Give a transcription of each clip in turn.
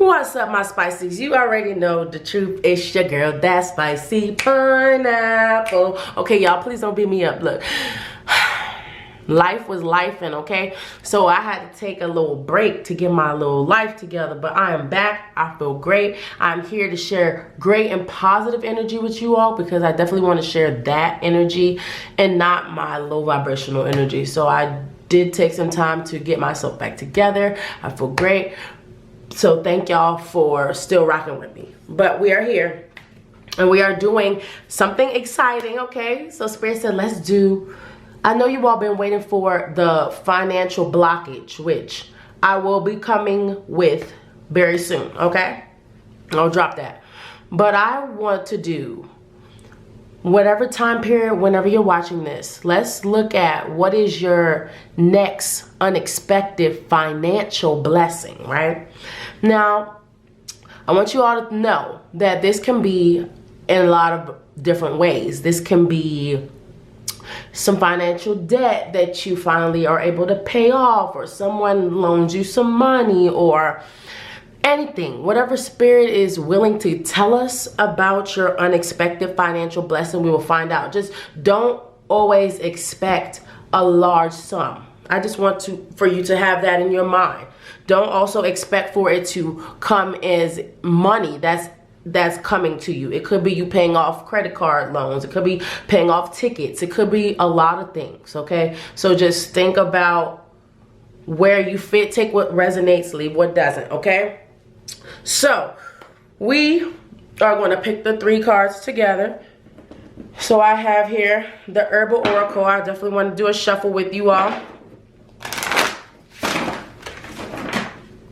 What's up, my spices? You already know the truth. It's your girl, that spicy pineapple. Okay, y'all, please don't beat me up. Look, life was lifing, okay? So I had to take a little break to get my little life together, but I am back. I feel great. I'm here to share great and positive energy with you all because I definitely want to share that energy and not my low vibrational energy. So I did take some time to get myself back together. I feel great. So thank y'all for still rocking with me. But we are here and we are doing something exciting, okay? So Spirit said, let's do, I know you all been waiting for the financial blockage, which I will be coming with very soon, okay? I'll drop that. But I want to do, whatever time period, whenever you're watching this, let's look at what is your next unexpected financial blessing, right? Now, I want you all to know that this can be in a lot of different ways. This can be some financial debt that you finally are able to pay off, or someone loans you some money, or anything, whatever Spirit is willing to tell us about your unexpected financial blessing, we will find out. Just don't always expect a large sum. I just want for you to have that in your mind. Don't also expect for it to come as money that's coming to you. It could be you paying off credit card loans. It could be paying off tickets. It could be a lot of things, okay? So just think about where you fit. Take what resonates, leave what doesn't, okay? So we are going to pick the 3 cards together. So I have here the Herbal Oracle. I definitely want to do a shuffle with you all.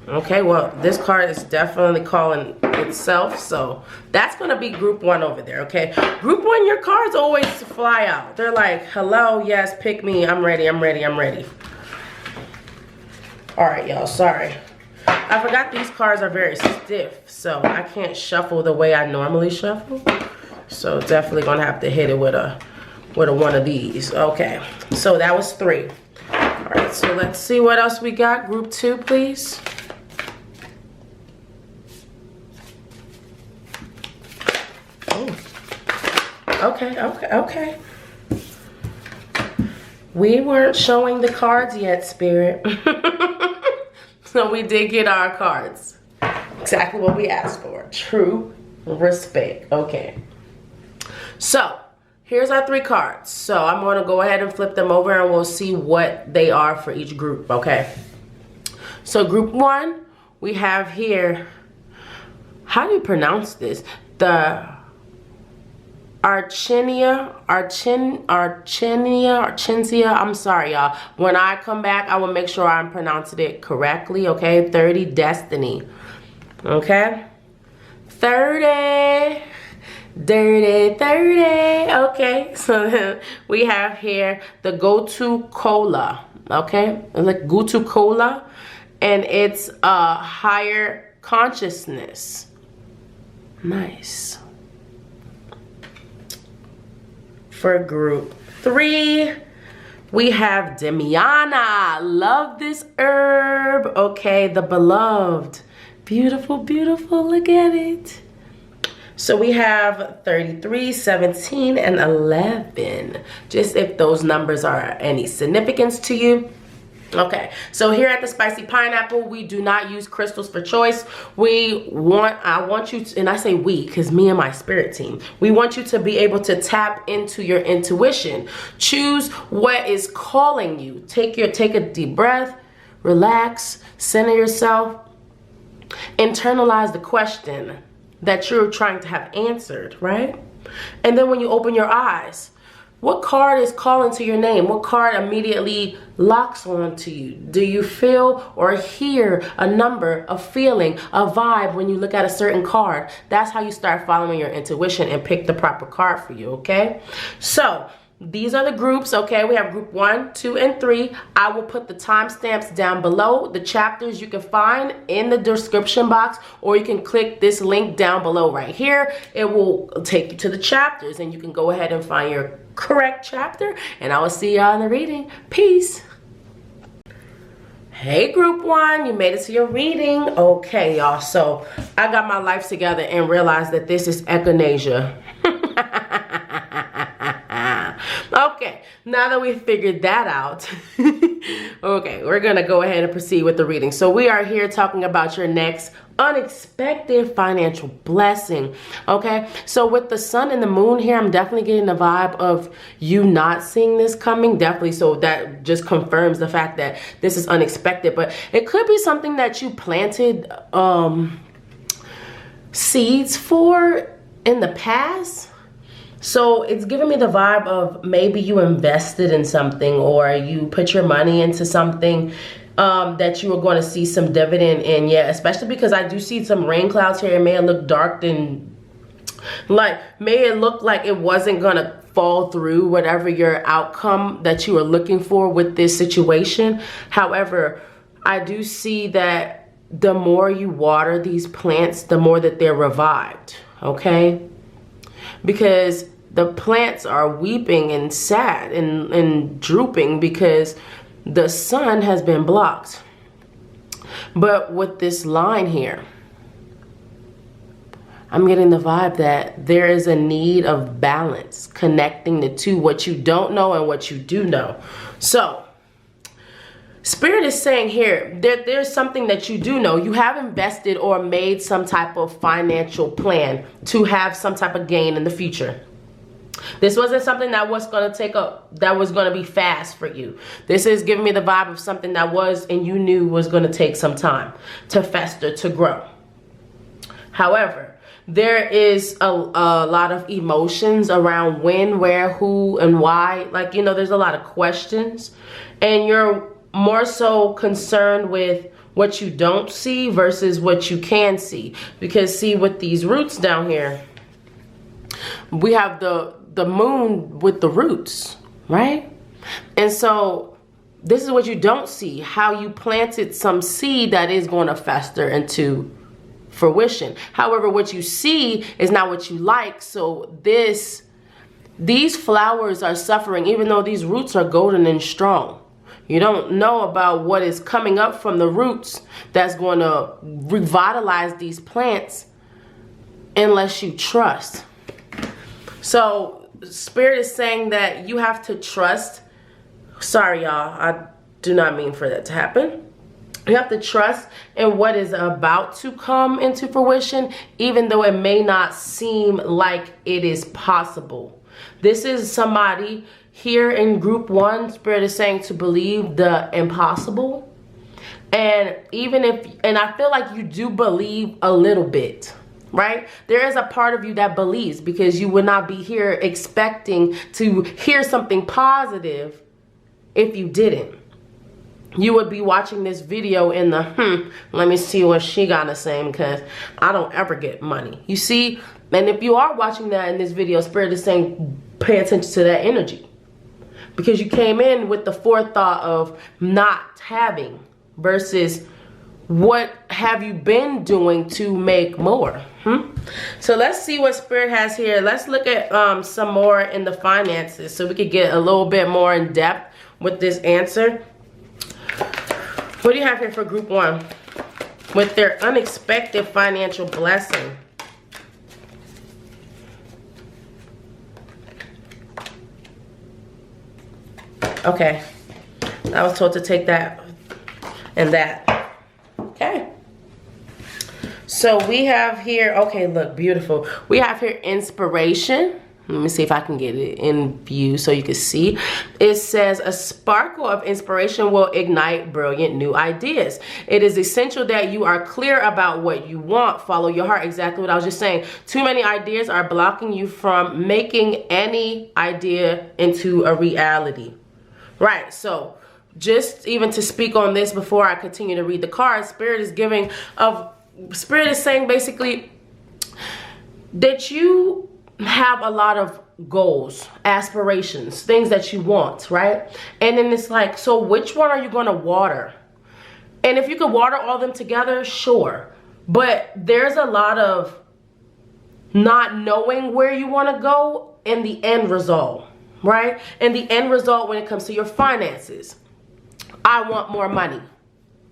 Okay, well, this card is definitely calling itself. So that's going to be group 1 over there, okay? Group 1, your cards always fly out. They're like, hello, yes, pick me. I'm ready, I'm ready, I'm ready. All right, y'all, sorry. I forgot these cards are very stiff, so I can't shuffle the way I normally shuffle. So definitely gonna have to hit it with a one of these. Okay, so that was 3. All right, so let's see what else we got. Group 2, please. Oh. Okay. We weren't showing the cards yet, Spirit. So we did get our cards. Exactly what we asked for. True respect. Okay. So here's our 3 cards. So I'm going to go ahead and flip them over and we'll see what they are for each group. Okay. So group 1, we have here, how do you pronounce this? The Archinia, I'm sorry, y'all. When I come back, I will make sure I'm pronouncing it correctly, okay? 30, Destiny, okay? 30, dirty, 30, okay? So then we have here the Gotu Kola, okay? Like Gotu Kola, and it's a higher consciousness. Nice. For group 3, we have Demiana. Love this herb. Okay, the beloved. Beautiful, beautiful. Look at it. So we have 33, 17, and 11. Just if those numbers are any significance to you. Okay, so here at the Spicy Pineapple, we do not use crystals for choice. I want you to, and I say we because me and my spirit team, we want you to be able to tap into your intuition. Choose what is calling you. Take a deep breath, relax, center yourself, internalize the question that you're trying to have answered, right? And then when you open your eyes, what card is calling to your name? What card immediately locks on to you? Do you feel or hear a number, a feeling, a vibe when you look at a certain card? That's how you start following your intuition and pick the proper card for you, okay? So these are the groups, okay? We have group 1, 2, and 3. I will put the timestamps down below. The chapters you can find in the description box, or you can click this link down below right here. It will take you to the chapters and you can go ahead and find your correct chapter, and I will see y'all in the reading. Peace. Hey group one, you made it to your reading. Okay, y'all, so I got my life together and realized that this is echinacea. Okay, now that we figured that out, okay, we're gonna go ahead and proceed with the reading. So we are here talking about your next unexpected financial blessing. Okay, so with the sun and the moon here, I'm definitely getting the vibe of you not seeing this coming. Definitely, so that just confirms the fact that this is unexpected. But it could be something that you planted seeds for in the past. So it's giving me the vibe of maybe you invested in something, or you put your money into something that you are going to see some dividend in. Yeah, especially because I do see some rain clouds here. It may look dark and may it look like it wasn't going to fall through whatever your outcome that you are looking for with this situation. However, I do see that the more you water these plants, the more that they're revived. Okay, because the plants are weeping and sad and drooping because the sun has been blocked. But with this line here, I'm getting the vibe that there is a need of balance, connecting the two, what you don't know and what you do know. So Spirit is saying here that there's something that you do know. You have invested or made some type of financial plan to have some type of gain in the future. This wasn't something that was going to be fast for you. This is giving me the vibe of something that was, and you knew was going to take some time to fester, to grow. However, there is a lot of emotions around when, where, who, and why. Like, you know, there's a lot of questions, and you're more so concerned with what you don't see versus what you can see. Because see, with these roots down here, we have the moon with the roots, right? And so this is what you don't see, how you planted some seed that is going to fester into fruition. However, what you see is not what you like. So these flowers are suffering, even though these roots are golden and strong. You don't know about what is coming up from the roots that's going to revitalize these plants unless you trust. So Spirit is saying that you have to trust. Sorry, y'all. I do not mean for that to happen. You have to trust in what is about to come into fruition, even though it may not seem like it is possible. This is somebody here in group one. Spirit is saying to believe the impossible. And and I feel like you do believe a little bit. Right? There is a part of you that believes, because you would not be here expecting to hear something positive if you didn't. You would be watching this video in the, let me see what she got to say, because I don't ever get money. You see? And if you are watching that in this video, Spirit is saying pay attention to that energy. Because you came in with the forethought of not having versus what have you been doing to make more? So let's see what Spirit has here. Let's look at some more in the finances so we could get a little bit more in depth with this answer. What do you have here for group one with their unexpected financial blessing? Okay, I was told to take that and that. Okay. So we have here, okay, look, beautiful. We have here inspiration. Let me see if I can get it in view so you can see. It says a sparkle of inspiration will ignite brilliant new ideas. It is essential that you are clear about what you want. Follow your heart. Exactly what I was just saying. Too many ideas are blocking you from making any idea into a reality. Right, so just even to speak on this before I continue to read the cards, Spirit is saying basically that you have a lot of goals, aspirations, things that you want, right? And then it's like, so which one are you going to water? And if you could water all them together, sure. But there's a lot of not knowing where you want to go in the end result, right? And the end result when it comes to your finances. I want more money.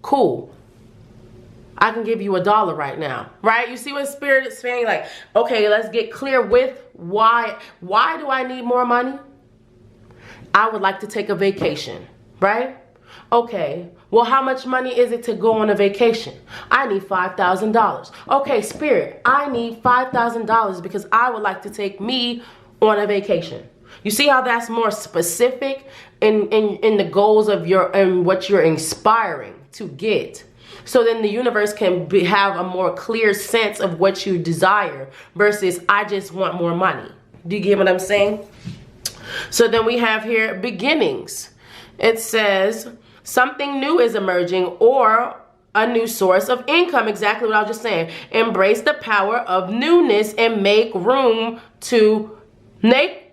Cool. I can give you $1 right now, right? You see what Spirit is saying? Like, okay, let's get clear with why. Why do I need more money? I would like to take a vacation, right? Okay, well, how much money is it to go on a vacation? I need $5,000. Okay, Spirit, I need $5,000 because I would like to take me on a vacation. You see how that's more specific in the goals of and what you're inspiring to get. So then the universe can have a more clear sense of what you desire versus I just want more money. Do you get what I'm saying? So then we have here beginnings. It says something new is emerging or a new source of income. Exactly what I was just saying. Embrace the power of newness and make room to make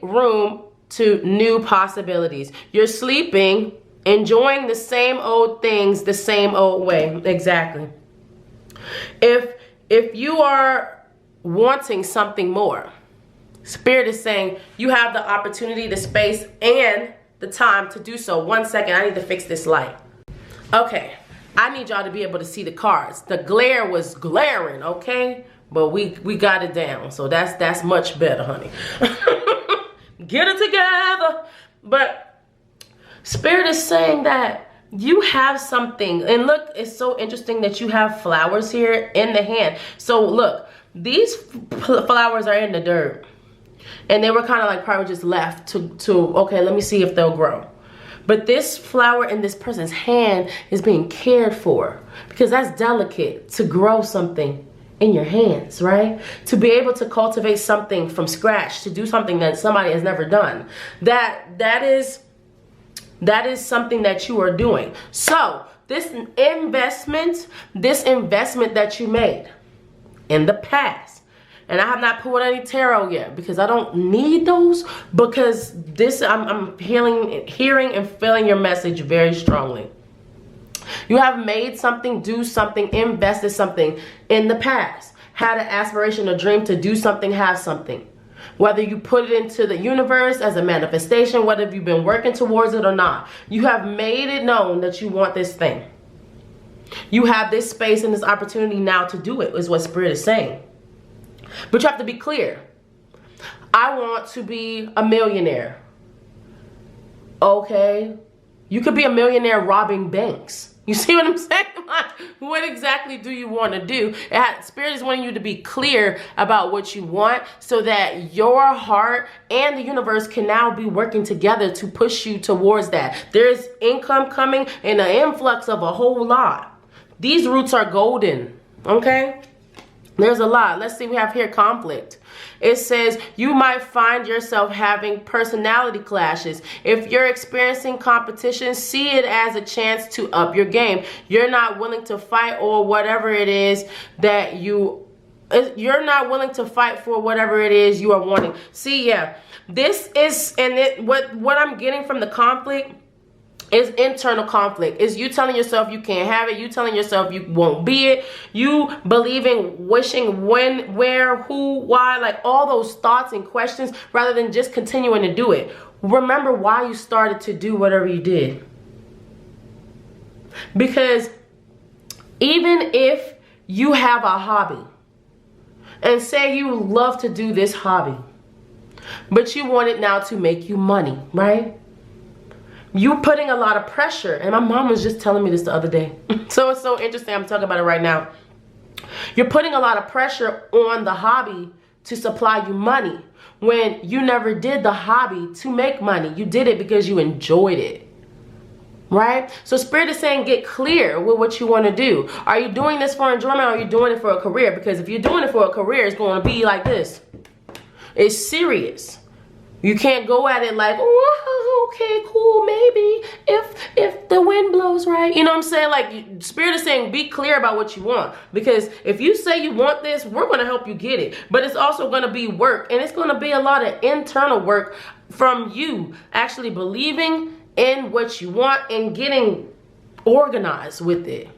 room to new possibilities. You're sleeping, enjoying the same old things the same old way. Exactly. If you are wanting something more, Spirit is saying you have the opportunity, the space, and the time to do so. 1 second, I need to fix this light. Okay, I need y'all to be able to see the cards. The glare was glaring, okay? But we got it down, so that's much better, honey. Get it together. But Spirit is saying that you have something. And look, it's so interesting that you have flowers here in the hand. So look, these flowers are in the dirt. And they were kind of like probably just left to okay, let me see if they'll grow. But this flower in this person's hand is being cared for because that's delicate to grow something in your hands, right? To be able to cultivate something from scratch, to do something that somebody has never done. That is something that you are doing. So this investment that you made in the past, and I have not pulled any tarot yet because I don't need those, because this I'm hearing and feeling your message very strongly. You have made something, do something, invested something in the past, had an aspiration, a dream to do something, have something. Whether you put it into the universe as a manifestation, whether you've been working towards it or not, you have made it known that you want this thing. You have this space and this opportunity now to do it, is what Spirit is saying. But you have to be clear. I want to be a millionaire. Okay. You could be a millionaire robbing banks. You see what I'm saying? Like, what exactly do you want to do? Spirit is wanting you to be clear about what you want so that your heart and the universe can now be working together to push you towards that. There's income coming and an influx of a whole lot. These roots are golden. Okay? There's a lot. Let's see, we have here conflict. It says you might find yourself having personality clashes. If you're experiencing competition, see it as a chance to up your game. You're not willing to fight or whatever it is that you're not willing to fight for whatever it is you are wanting. See, yeah, this is, and what I'm getting from the conflict is internal conflict. Is you telling yourself you can't have it. You telling yourself you won't be it. You believing, wishing, when, where, who, why, like all those thoughts and questions rather than just continuing to do it. Remember why you started to do whatever you did. Because even if you have a hobby and say you love to do this hobby, but you want it now to make you money, right? You're putting a lot of pressure. And my mom was just telling me this the other day. So it's so interesting. I'm talking about it right now. You're putting a lot of pressure on the hobby to supply you money when you never did the hobby to make money. You did it because you enjoyed it. Right? So Spirit is saying get clear with what you want to do. Are you doing this for enjoyment or are you doing it for a career? Because if you're doing it for a career, it's going to be like this. It's serious. You can't go at it like, oh, okay, cool, maybe if the wind blows right. You know what I'm saying? Like, Spirit is saying be clear about what you want. Because if you say you want this, we're going to help you get it. But it's also going to be work. And it's going to be a lot of internal work from you actually believing in what you want and getting organized with it.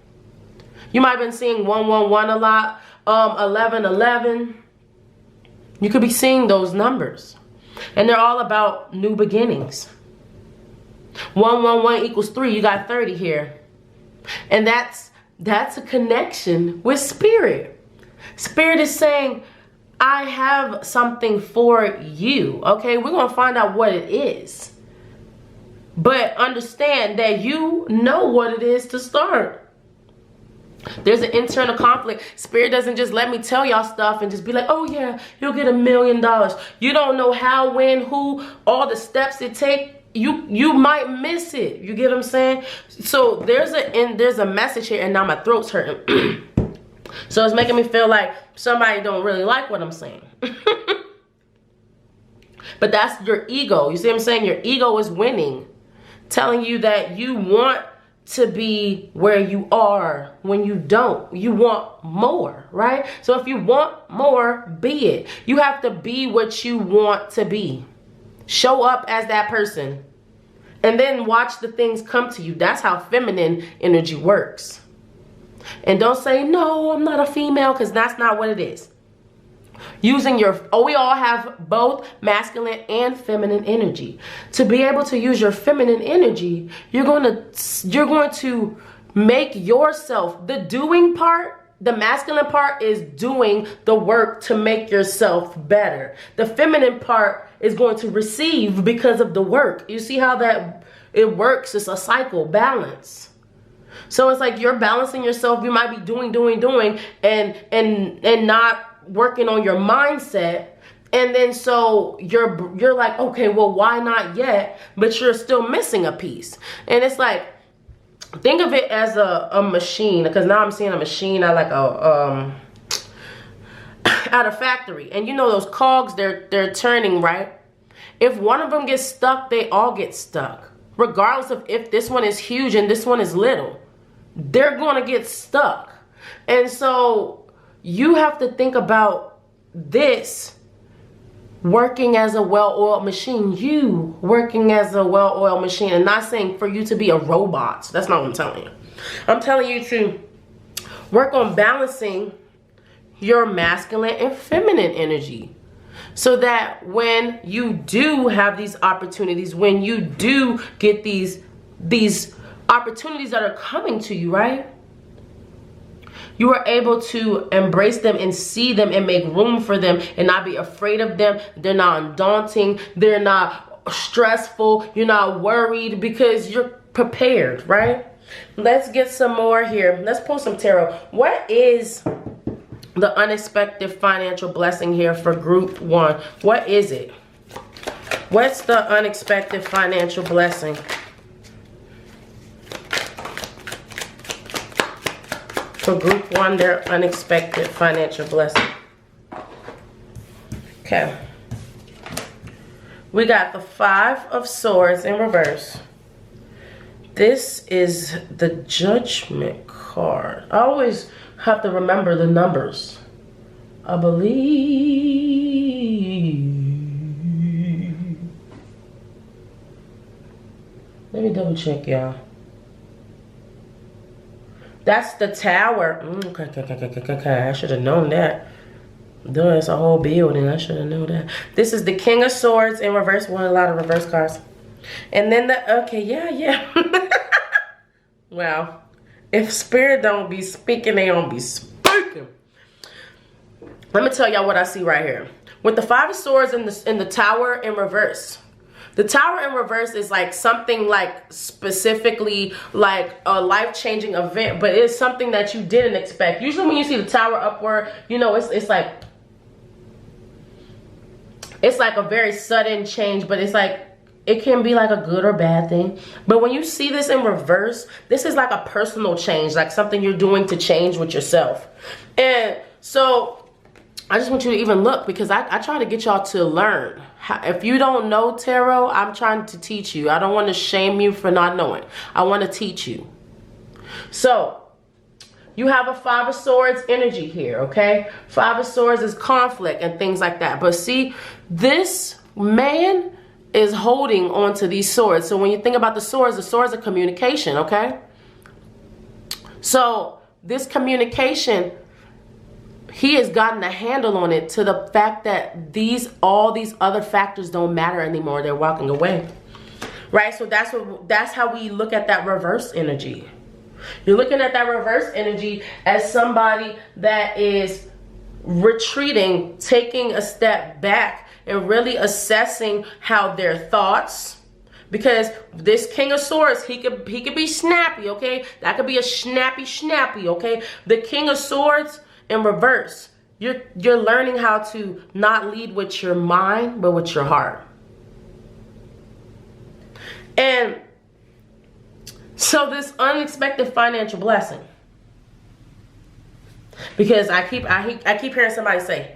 You might have been seeing 111 a lot, 1111. You could be seeing those numbers. And they're all about new beginnings. 111 equals 3. You got 30 here. And that's a connection with spirit. Spirit is saying, I have something for you. Okay, we're going to find out what it is. But understand that you know what it is to start. There's an internal conflict. Spirit doesn't just let me tell y'all stuff and just be like, oh yeah, you'll get $1 million. You don't know how, when, who, all the steps it takes. You might miss it. You get what I'm saying? So there's a message here, and now my throat's hurting. So it's making me feel like somebody don't really like what I'm saying. But that's your ego. You see what I'm saying? Your ego is winning, telling you that you want to be where you are when you don't. You want more, right? So if you want more, be it. You have to be what you want to be. Show up as that person. And then watch the things come to you. That's how feminine energy works. And don't say, no, I'm not a female, because that's not what it is. Using we all have both masculine and feminine energy. To be able to use your feminine energy, you're going to make yourself, the doing part, the masculine part is doing the work to make yourself better. The feminine part is going to receive because of the work. You see how that it works? It's a cycle, balance. So it's like you're balancing yourself. You might be doing and not working on your mindset. And then so you're like, okay, well, why not yet? But you're still missing a piece. And it's like, think of it as a machine, because now I'm seeing a machine at like at a factory. And you know those cogs, they're turning, right? If one of them gets stuck, they all get stuck. Regardless of if this one is huge and this one is little, they're going to get stuck. And so you have to think about this working as a well-oiled machine. You working as a well-oiled machine. And not saying for you to be a robot. That's not what I'm telling you. I'm telling you to work on balancing your masculine and feminine energy. So that when you do have these opportunities, when you do get these opportunities that are coming to you, right? You are able to embrace them and see them and make room for them and not be afraid of them. They're not undaunting. They're not stressful. You're not worried because you're prepared, right? Let's get some more here. Let's pull some tarot. What is the unexpected financial blessing here for group 1? What is it? What's the unexpected financial blessing? For group 1, their unexpected financial blessing. Okay. We got the 5 of Swords in reverse. This is the Judgment card. I always have to remember the numbers. I believe. Let me double check, y'all. That's the Tower. Okay. I should have known that. Duh, it's a whole building. I should have known that. This is the King of Swords in reverse. One, a lot of reverse cards. And then yeah. Wow. If spirit don't be speaking, they don't be speaking. Let me tell y'all what I see right here. With the 5 of Swords in the Tower in reverse. The Tower in reverse is like something like specifically like a life-changing event, but it's something that you didn't expect. Usually when you see the Tower upward, you know, it's like a very sudden change, but it's like it can be like a good or bad thing. But when you see this in reverse, this is like a personal change, like something you're doing to change with yourself. And so I just want you to even look, because I try to get y'all to learn. If you don't know tarot, I'm trying to teach you. I don't want to shame you for not knowing. I want to teach you. So you have a 5 of Swords energy here, okay? 5 of Swords is conflict and things like that. But see, this man is holding on to these swords. So when you think about the swords are communication, okay? So this communication, he has gotten a handle on it to the fact that all these other factors don't matter anymore. They're walking away, right? So that's how we look at that reverse energy. You're looking at that reverse energy as somebody that is retreating, taking a step back, and really assessing how their thoughts, because this King of Swords, he could be snappy, okay? That could be a snappy, okay? The King of Swords in reverse, you're learning how to not lead with your mind, but with your heart. And so this unexpected financial blessing, because I keep hearing somebody say,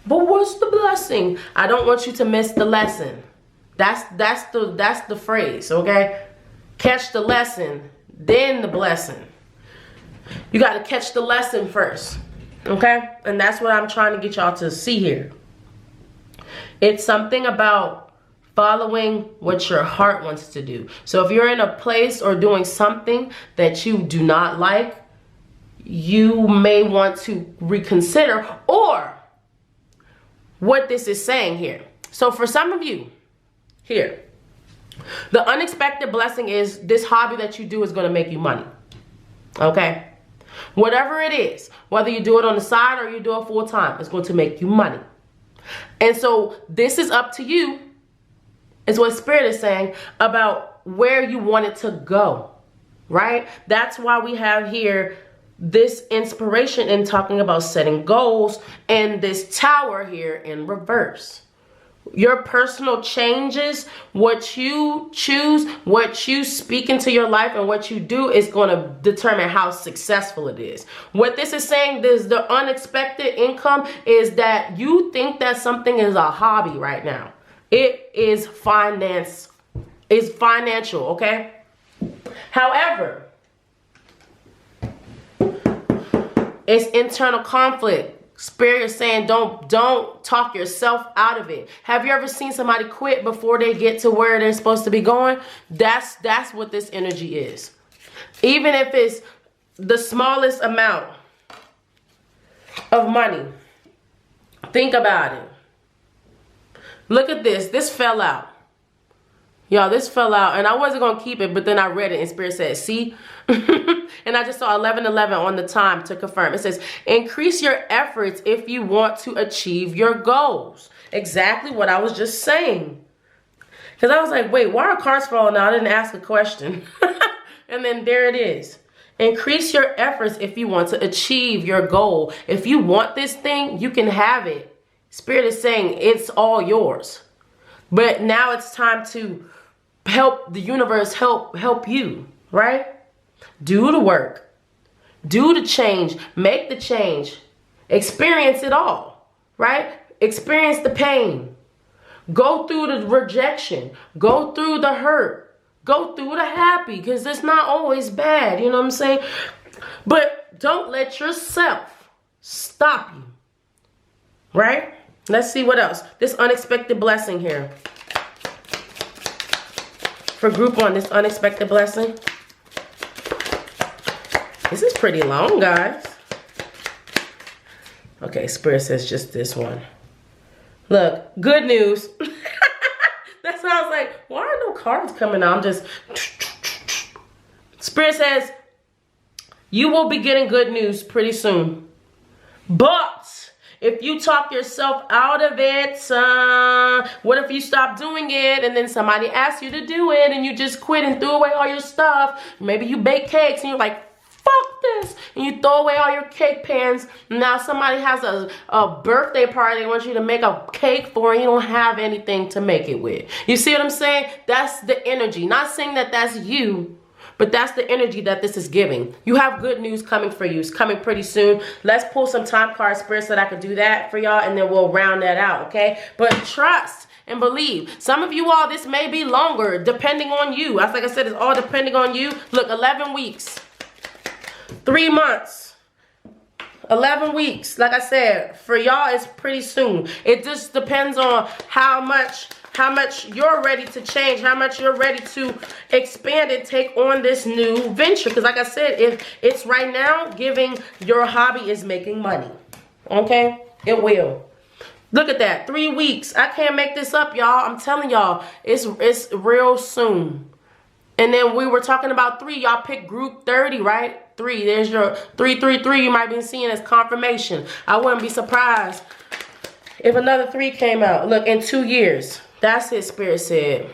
but what's the blessing? I don't want you to miss the lesson. That's the phrase, okay? Catch the lesson, then the blessing. You got to catch the lesson first, okay? And that's what I'm trying to get y'all to see here. It's something about following what your heart wants to do. So if you're in a place or doing something that you do not like, you may want to reconsider, or what this is saying here. So for some of you here, the unexpected blessing is this hobby that you do is going to make you money. Okay? Whatever it is, whether you do it on the side or you do it full time, it's going to make you money. And so this is up to you, is what Spirit is saying, about where you want it to go, right? That's why we have here this inspiration in talking about setting goals, and this Tower here in reverse. Your personal changes, what you choose, what you speak into your life, and what you do is going to determine how successful it is. What this is saying is the unexpected income is that you think that something is a hobby right now. It is financial, okay? However, it's internal conflict. Spirit is saying don't talk yourself out of it. Have you ever seen somebody quit before they get to where they're supposed to be going? That's what this energy is. Even if it's the smallest amount of money, think about it. Look at this. This fell out. Y'all, this fell out, and I wasn't going to keep it, but then I read it, and Spirit said, see? And I just saw 11:11 on the time to confirm. It says, increase your efforts if you want to achieve your goals. Exactly what I was just saying. Because I was like, wait, why are cards falling out? I didn't ask a question. And then there it is. Increase your efforts if you want to achieve your goal. If you want this thing, you can have it. Spirit is saying it's all yours. But now it's time to help the universe help you, right? Do the work. Do the change. Make the change. Experience it all, right? Experience the pain. Go through the rejection. Go through the hurt. Go through the happy, because it's not always bad, you know what I'm saying? But don't let yourself stop you, right? Let's see what else. This unexpected blessing here. For group one, this unexpected blessing. This is pretty long, guys. Okay, Spirit says just this one. Look, good news. That's why I was like, why are no cards coming out? I'm just... Spirit says, you will be getting good news pretty soon. But if you talk yourself out of it, what if you stop doing it and then somebody asks you to do it and you just quit and threw away all your stuff? Maybe you bake cakes and you're like, fuck this, and you throw away all your cake pans. Now somebody has a birthday party they want you to make a cake for, and you don't have anything to make it with. You see what I'm saying? That's the energy. Not saying that that's you, but that's the energy that this is giving. You have good news coming for you. It's coming pretty soon. Let's pull some time card spirits so that I can do that for y'all, and then we'll round that out, okay? But trust and believe. Some of you all, this may be longer depending on you. Like I said, it's all depending on you. Look, 11 weeks. 3 months, 11 weeks. Like I said, for y'all, it's pretty soon. It just depends on how much you're ready to change, how much you're ready to expand and take on this new venture. Because like I said, if it's right now giving, your hobby is making money. Okay? It will. Look at that. 3 weeks. I can't make this up, y'all. I'm telling y'all, it's real soon. And then we were talking about 3. Y'all picked group 30, right? 3. There's your 333 you might be seeing as confirmation. I wouldn't be surprised if another 3 came out. Look, in 2 years. That's it, Spirit said.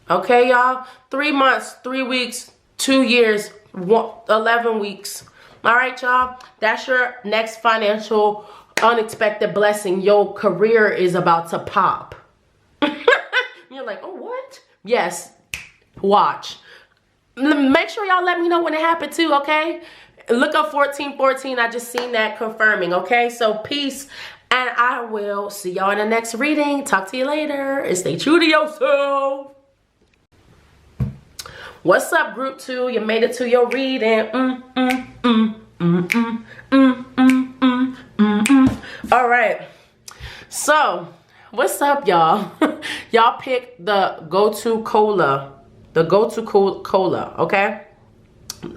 Okay, y'all? 3 months, 3 weeks, 2 years, 11 weeks. All right, y'all? That's your next financial unexpected blessing. Your career is about to pop. You're like, oh, what? Yes. Watch. Make sure y'all let me know when it happened too, okay? Look up 1414. I just seen that confirming, okay? So peace, and I will see y'all in the next reading. Talk to you later, and stay true to yourself. What's up, group 2? You made it to your reading. All right. So, what's up, y'all? Y'all picked the go-to cola. The go-to cola, okay?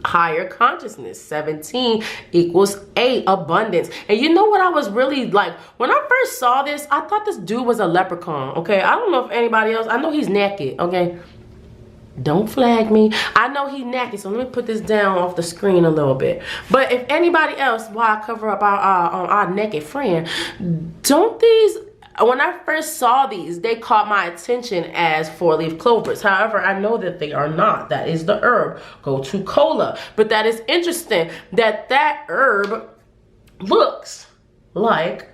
Higher consciousness. 17 equals 8. Abundance. And you know what I was really like? When I first saw this, I thought this dude was a leprechaun, okay? I don't know if anybody else. I know he's naked, okay? Don't flag me. I know he's naked, so let me put this down off the screen a little bit. But if anybody else, while I cover up our naked friend, don't these... When I first saw these, they caught my attention as 4-leaf clovers. However, I know that they are not. That is the herb, go-to cola. But that is interesting that that herb looks like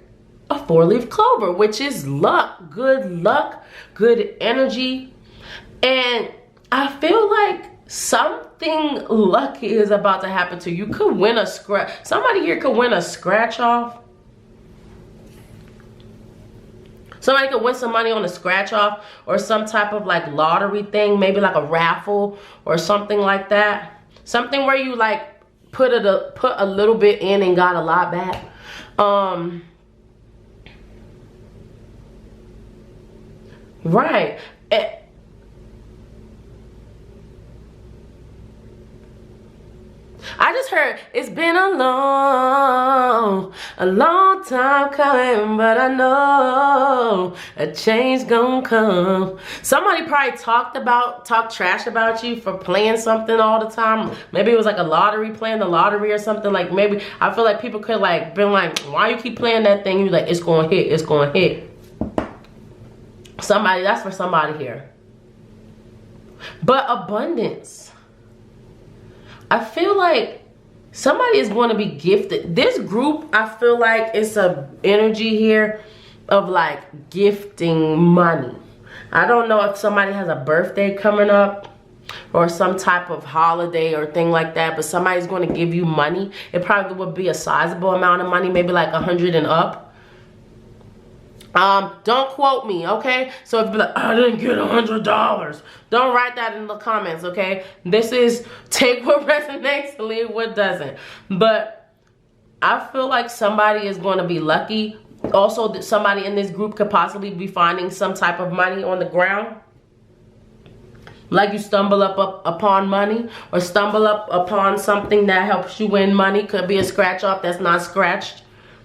a 4-leaf clover, which is luck, good energy. And I feel like something lucky is about to happen to you. You could win a scratch. Somebody here could win a scratch off. Somebody could win some money on a scratch off or some type of like lottery thing, maybe like a raffle or something like that. Something where you like put a little bit in and got a lot back. Right. I just heard it's been a long time coming, but I know a change gonna come. Somebody probably talked trash about you for playing something all the time. Maybe it was like a lottery, playing the lottery or something. Like maybe I feel like people could like been like, why you keep playing that thing? You're like, it's gonna hit, it's gonna hit. Somebody, that's for somebody here. But abundance. I feel like somebody is going to be gifted. This group, I feel like it's a energy here of like gifting money. I don't know if somebody has a birthday coming up or some type of holiday or thing like that, but somebody's going to give you money. It probably would be a sizable amount of money, maybe like 100 and up. Don't quote me, okay? So if you're like, I didn't get $100, don't write that in the comments, okay? This is take what resonates, leave what doesn't. But I feel like somebody is going to be lucky. Also, somebody in this group could possibly be finding some type of money on the ground. Like you stumble up upon money or stumble up upon something that helps you win money. Could be a scratch off that's not scratched,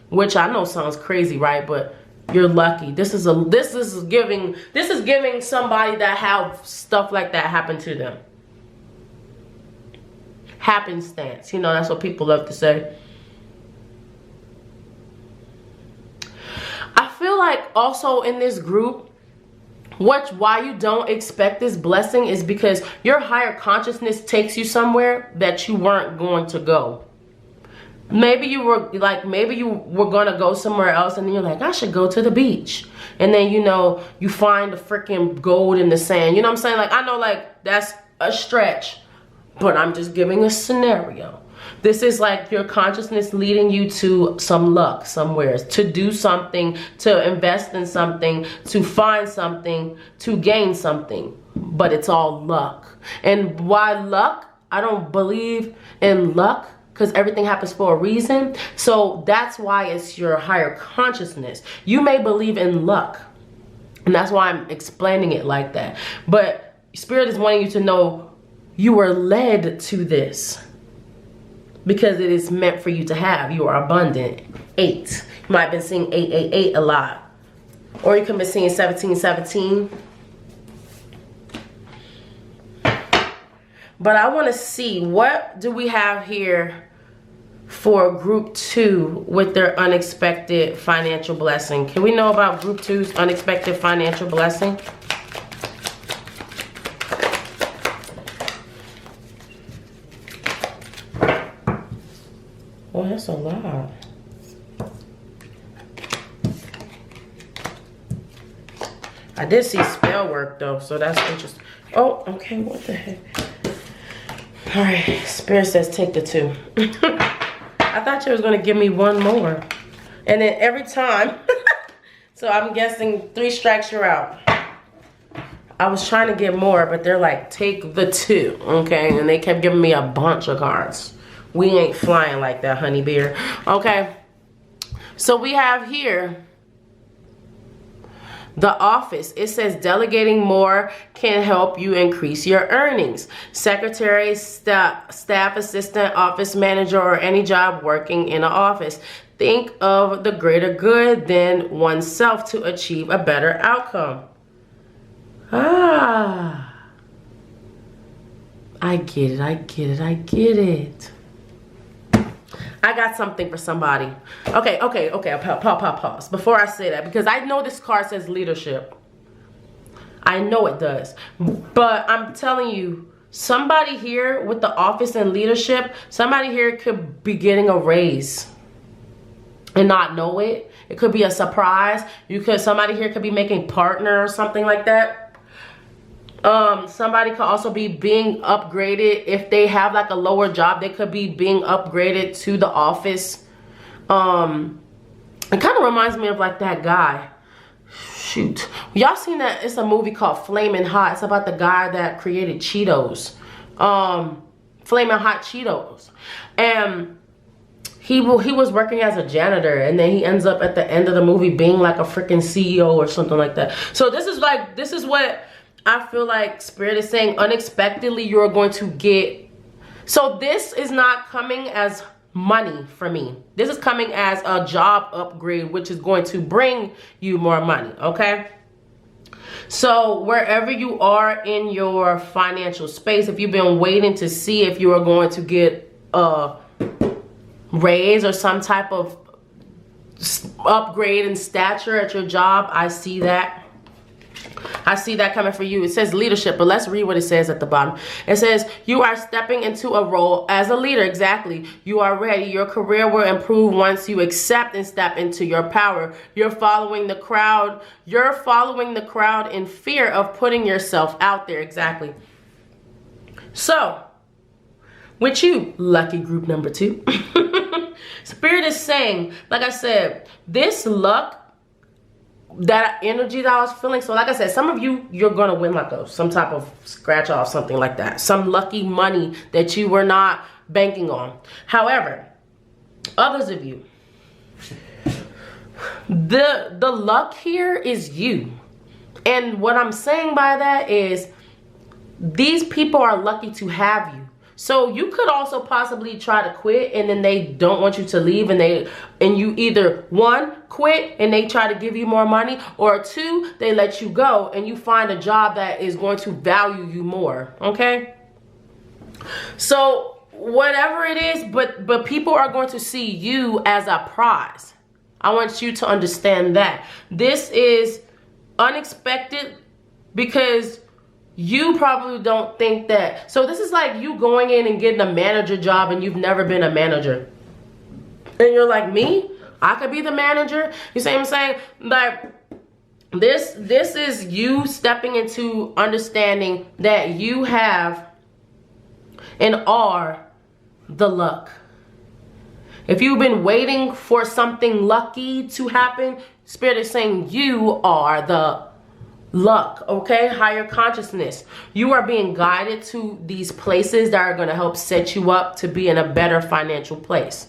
which I know sounds crazy, right? But you're lucky. This is giving somebody that have stuff like that happen to them. Happenstance. You know, that's what people love to say. I feel like also in this group, why you don't expect this blessing is because your higher consciousness takes you somewhere that you weren't going to go. Maybe you were gonna go somewhere else and then you're like, I should go to the beach. And then, you know, you find the freaking gold in the sand. You know what I'm saying? Like, I know like that's a stretch, but I'm just giving a scenario. This is like your consciousness leading you to some luck somewhere, to do something, to invest in something, to find something, to gain something. But it's all luck. And why luck? I don't believe in luck, because everything happens for a reason. So that's why it's your higher consciousness. You may believe in luck, and that's why I'm explaining it like that. But Spirit is wanting you to know you were led to this because it is meant for you to have. You are abundant. 8. You might have been seeing 888 a lot. Or you could have been seeing 1717. But I want to see, what do we have here for group 2 with their unexpected financial blessing? Can we know about group 2's unexpected financial blessing? Oh, that's a lot. I did see spell work though, so that's interesting. Oh, okay, what the heck? All right, Spirit says take the 2. I thought you was gonna give me one more. And then every time, so I'm guessing 3 strikes, you're out. I was trying to get more, but they're like, take the 2, okay? And they kept giving me a bunch of cards. We ain't flying like that, honey bear. Okay, so we have here the office. It says delegating more can help you increase your earnings. Secretary, staff assistant, office manager, or any job working in an office. Think of the greater good than oneself to achieve a better outcome. Ah, I get it, I get it, I get it. I got something for somebody. Okay, pause. Before I say that, because I know this card says leadership. I know it does. But I'm telling you, somebody here with the office and leadership, somebody here could be getting a raise and not know it. It could be a surprise. Somebody here could be making partner or something like that. Somebody could also be being upgraded. If they have like a lower job, they could be being upgraded to the office. It kind of reminds me of like that guy. Shoot. Y'all seen that? It's a movie called Flamin' Hot. It's about the guy that created Cheetos. Flamin' Hot Cheetos. And he was working as a janitor, and then he ends up at the end of the movie being like a freaking CEO or something like that. So this is what I feel like Spirit is saying. Unexpectedly, you're going to get. So this is not coming as money for me. This is coming as a job upgrade, which is going to bring you more money, okay? So wherever you are in your financial space, if you've been waiting to see if you are going to get a raise or some type of upgrade in stature at your job, I see that. I see that coming for you. It says leadership, but let's read what it says at the bottom. It says, you are stepping into a role as a leader. Exactly. You are ready. Your career will improve once you accept and step into your power. You're following the crowd. You're following the crowd in fear of putting yourself out there. Exactly. So, with you, lucky group number 2, Spirit is saying, like I said, this luck, that energy that I was feeling. So like I said, some of you, you're going to win like some type of scratch off, something like that. Some lucky money that you were not banking on. However, others of you, the luck here is you. And what I'm saying by that is these people are lucky to have you. So you could also possibly try to quit, and then they don't want you to leave, and you either 1, quit and they try to give you more money, or 2, they let you go and you find a job that is going to value you more. Okay? So whatever it is, but people are going to see you as a prize. I want you to understand that. This is unexpected because you probably don't think that. So this is like you going in and getting a manager job and you've never been a manager. And you're like, me? I could be the manager? You see what I'm saying? Like, this is you stepping into understanding that you have and are the luck. If you've been waiting for something lucky to happen, Spirit is saying you are the luck, okay? Higher consciousness. You are being guided to these places that are going to help set you up to be in a better financial place.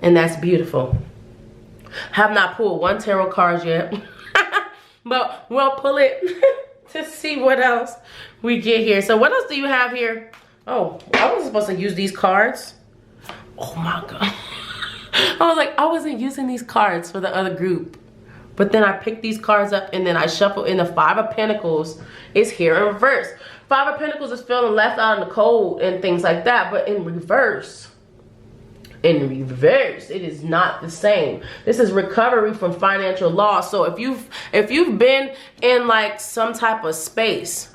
And that's beautiful. Have not pulled one tarot card yet. But we'll pull it to see what else we get here. So what else do you have here? Oh, I wasn't supposed to use these cards. Oh my God. I was like, I wasn't using these cards for the other group. But then I pick these cards up and then I shuffle in the Five of Pentacles. It's here in reverse. Five of Pentacles is feeling left out in the cold and things like that. But in reverse, it is not the same. This is recovery from financial loss. So if you've been in like some type of space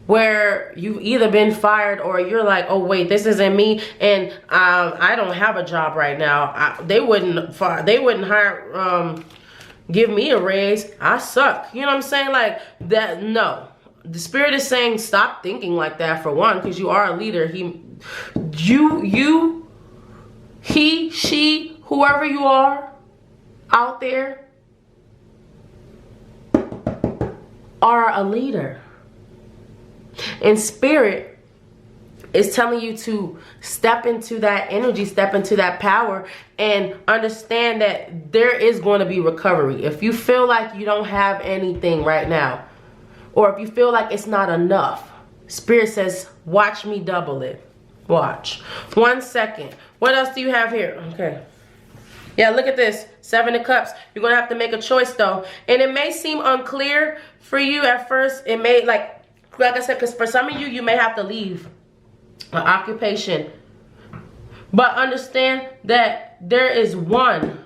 where you've either been fired or you're like, oh wait, this isn't me, and I don't have a job right now. They wouldn't hire, give me a raise. I suck. You know what I'm saying? Like that. No, the spirit is saying stop thinking like that, for one, because you are a leader. He, she, whoever you are out there are a leader. And spirit is telling you to step into that energy, step into that power, and understand that there is going to be recovery. If you feel like you don't have anything right now, or if you feel like it's not enough, spirit says, watch me double it. Watch. 1 second. What else do you have here? Okay. Yeah, look at this. 7 of Cups. You're going to have to make a choice, though. And it may seem unclear for you at first. It may, like I said, because for some of you, you may have to leave an occupation. But understand that there is one.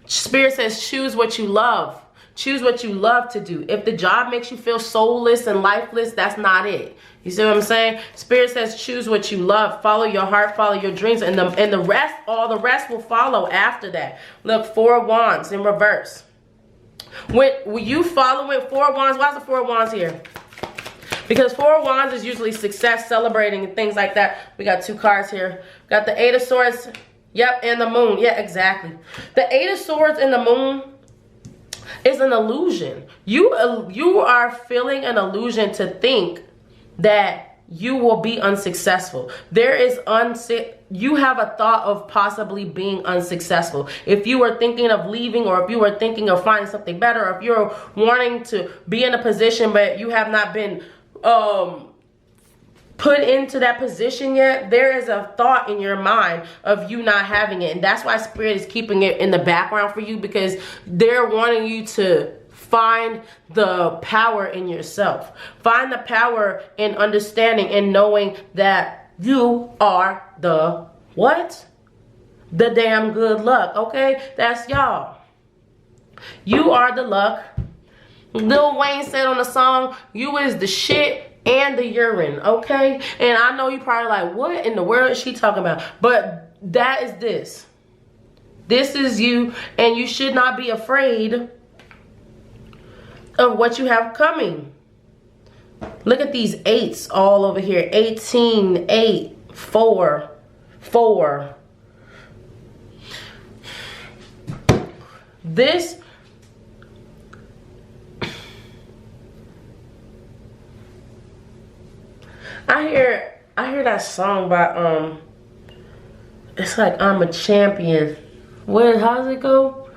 Spirit says choose what you love. Choose what you love to do. If the job makes you feel soulless and lifeless, that's not it. You see what I'm saying? Spirit says choose what you love. Follow your heart, follow your dreams, and the rest, all the rest will follow after that. Look, 4 of Wands in reverse. When you following 4 of Wands, why is the 4 of Wands here? Because 4 of Wands is usually success, celebrating, and things like that. We got 2 cards here. We got the 8 of Swords. Yep, and the Moon. Yeah, exactly. The 8 of Swords and the Moon is an illusion. You are feeling an illusion to think that you will be unsuccessful. You have a thought of possibly being unsuccessful. If you were thinking of leaving, or if you were thinking of finding something better, or if you're wanting to be in a position but you have not been put into that position yet, there is a thought in your mind of you not having it. And that's why spirit is keeping it in the background for you, because they're wanting you to find the power in yourself. Find the power in understanding and knowing that you are the what? The damn good luck, okay? That's y'all. You are the luck. Lil Wayne said on the song, you is the shit and the urine, okay? And I know you probably like, what in the world is she talking about? But that is this. This is you, and you should not be afraid of what you have coming. Look at these 8s all over here. 18, 8, 4, 4. This I hear that song by it's like I'm a champion. How does it go?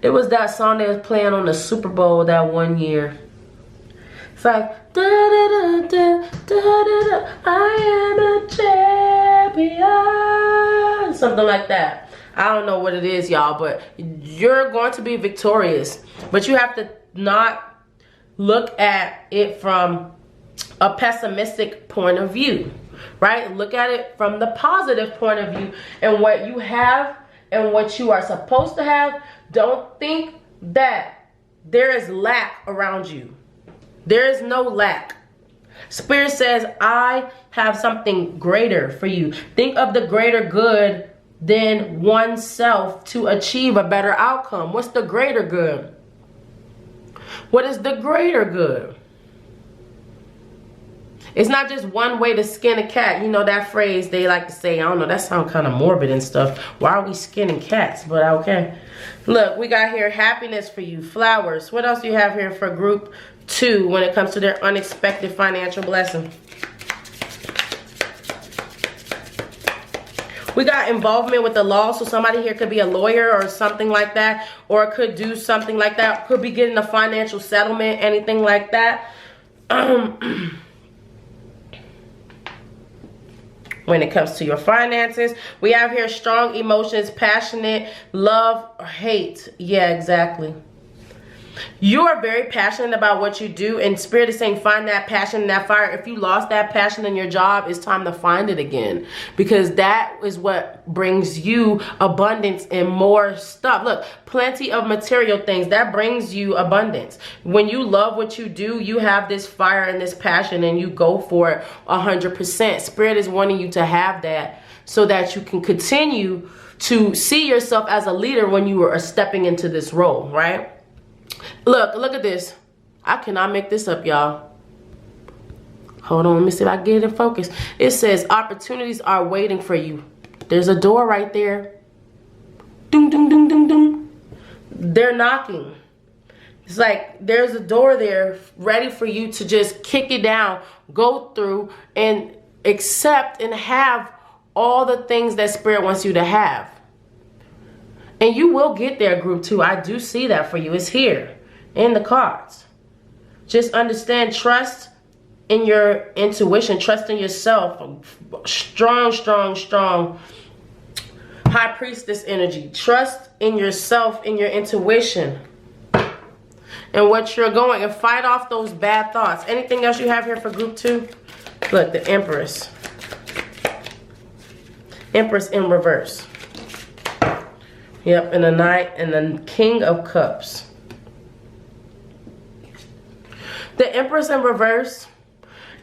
It was that song they was playing on the Super Bowl that one year. It's like da da da da da da da, I am a champion. Something like that. I don't know what it is, y'all, but you're going to be victorious. But you have to not look at it from a pessimistic point of view, right? Look at it from the positive point of view, and what you have and what you are supposed to have. Don't think that there is lack around you. There is no lack. Spirit says, I have something greater for you. Think of the greater good than oneself to achieve a better outcome. What's the greater good? What is the greater good? It's not just one way to skin a cat. You know that phrase they like to say, I don't know, that sounds kind of morbid and stuff. Why are we skinning cats? But okay. Look, we got here happiness for you, flowers. What else do you have here for group 2 when it comes to their unexpected financial blessing? We got involvement with the law. So somebody here could be a lawyer or something like that, or could do something like that. Could be getting a financial settlement, anything like that. When it comes to your finances, we have here strong emotions, passionate, love or hate. Yeah, exactly. You are very passionate about what you do, and Spirit is saying find that passion and that fire. If you lost that passion in your job, it's time to find it again, because that is what brings you abundance and more stuff. Look, plenty of material things, that brings you abundance. When you love what you do, you have this fire and this passion, and you go for it 100%. Spirit is wanting you to have that so that you can continue to see yourself as a leader when you are stepping into this role, right? Look at this. I cannot make this up, y'all. Hold on, let me see if I can get it in focus. It says opportunities are waiting for you. There's a door right there. Ding, ding, ding, ding, ding. They're knocking. It's like there's a door there ready for you to just kick it down, go through, and accept and have all the things that Spirit wants you to have. And you will get there, group 2. I do see that for you. It's here in the cards. Just understand, trust in your intuition, trust in yourself. Strong, strong, strong High Priestess energy. Trust in yourself, in your intuition, and what you're going, and fight off those bad thoughts. Anything else you have here for group 2? Look, the Empress. Empress in reverse. Yep, and the Knight and the King of Cups. The Empress in reverse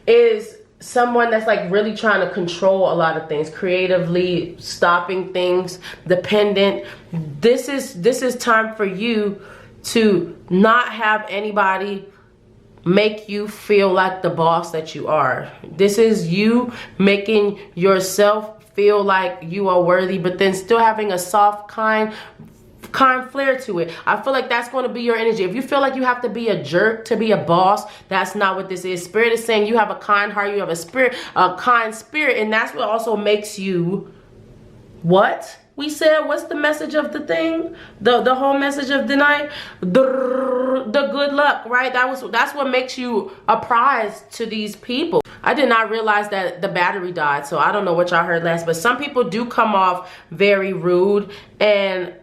is someone that's like really trying to control a lot of things, creatively stopping things, dependent. This is time for you to not have anybody make you feel like the boss that you are. This is you making yourself feel like you are worthy, but then still having a soft, kind flair to it. I feel like that's going to be your energy. If you feel like you have to be a jerk to be a boss, that's not what this is. Spirit is saying you have a kind heart, you have a kind spirit, and that's what also makes you what? We said, what's the message of the thing? The whole message of the night? The good luck, right? That's what makes you a prize to these people. I did not realize that the battery died, so I don't know what y'all heard last, but some people do come off very rude and